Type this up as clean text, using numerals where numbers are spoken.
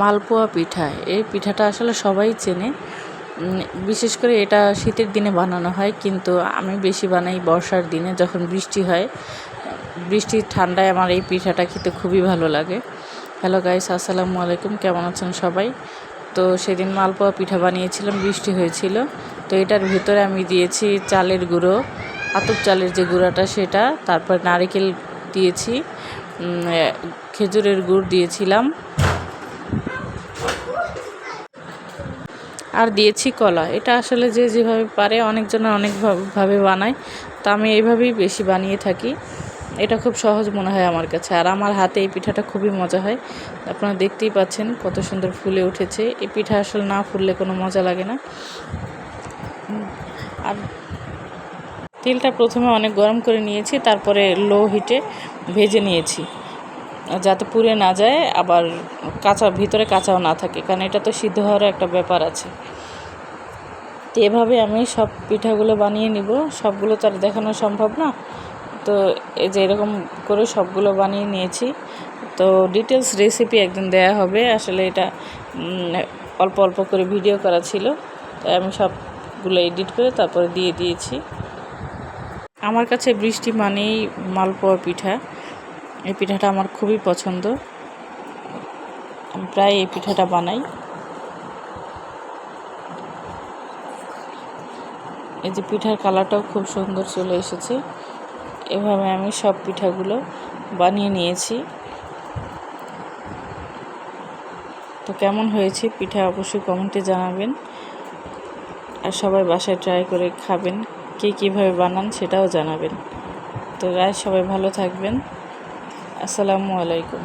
মালপোয়া পিঠা, এই পিঠাটা আসলে সবাই চেনে। বিশেষ করে এটা শীতের দিনে বানানো হয়, কিন্তু আমি বেশি বানাই বর্ষার দিনে, যখন বৃষ্টি হয়। বৃষ্টির ঠান্ডায় আমার এই পিঠাটা খেতে খুবই ভালো লাগে। হ্যালো গাইস, আসসালামু আলাইকুম, কেমন আছেন সবাই? তো সেদিন মালপোয়া পিঠা বানিয়েছিলাম, বৃষ্টি হয়েছিল। তো এটার ভিতরে আমি দিয়েছি চালের গুঁড়ো, আতপ চালের যে গুঁড়োটা সেটা, তারপর নারকেল দিয়েছি, খেজুরের গুড় দিয়েছিলাম, আর দিয়েছি কলা। এটা আসলে যে যেভাবে পারে, অনেকজন অনেকভাবে বানায়, তো আমি এইভাবেই বেশি বানিয়ে থাকি। এটা খুব সহজ মনে হয় আমার কাছে, আর আমার হাতে এই পিঠাটা খুবই মজা হয়। আপনারা দেখতেই পাচ্ছেন কত সুন্দর ফুলে উঠেছে। এই পিঠা আসলে না ফুললে কোনো মজা লাগে না। আর তেলটা প্রথমে অনেক গরম করে নিয়েছি, তারপরে লো হিটে ভেজে নিয়েছি, যাতে পুড়ে না যায়, আবার ভিতরে কাঁচাও না থাকে, কারণ এটা তো সিদ্ধ হওয়ারও একটা ব্যাপার আছে। তো এভাবে আমি সব পিঠাগুলো বানিয়ে নিব। সবগুলো তো আর দেখানো সম্ভব না, তো এই যে এরকম করে সবগুলো বানিয়ে নিয়েছি। তো ডিটেলস রেসিপি একদিন দেয়া হবে। আসলে এটা অল্প অল্প করে ভিডিও করা ছিল, তাই আমি সবগুলো এডিট করে তারপরে দিয়ে দিয়েছি। আমার কাছে বৃষ্টি মানেই মালপোয়া পিঠা। এই পিঠাটা আমার খুবই পছন্দ, আমি প্রায় এই পিঠাটা বানাই। এই যে পিঠার কালারটাও খুব সুন্দর চলে এসেছে। এভাবে আমি সব পিঠাগুলো বানিয়ে নিয়েছি। তো কেমন হয়েছে পিঠা অবশ্যই কমেন্টে জানাবেন, আর সবাই বাসায় ট্রাই করে খাবেন, কে কীভাবে বানান সেটাও জানাবেন। তো গাইস, সবাই ভালো থাকবেন। আসসালামু আলাইকুম।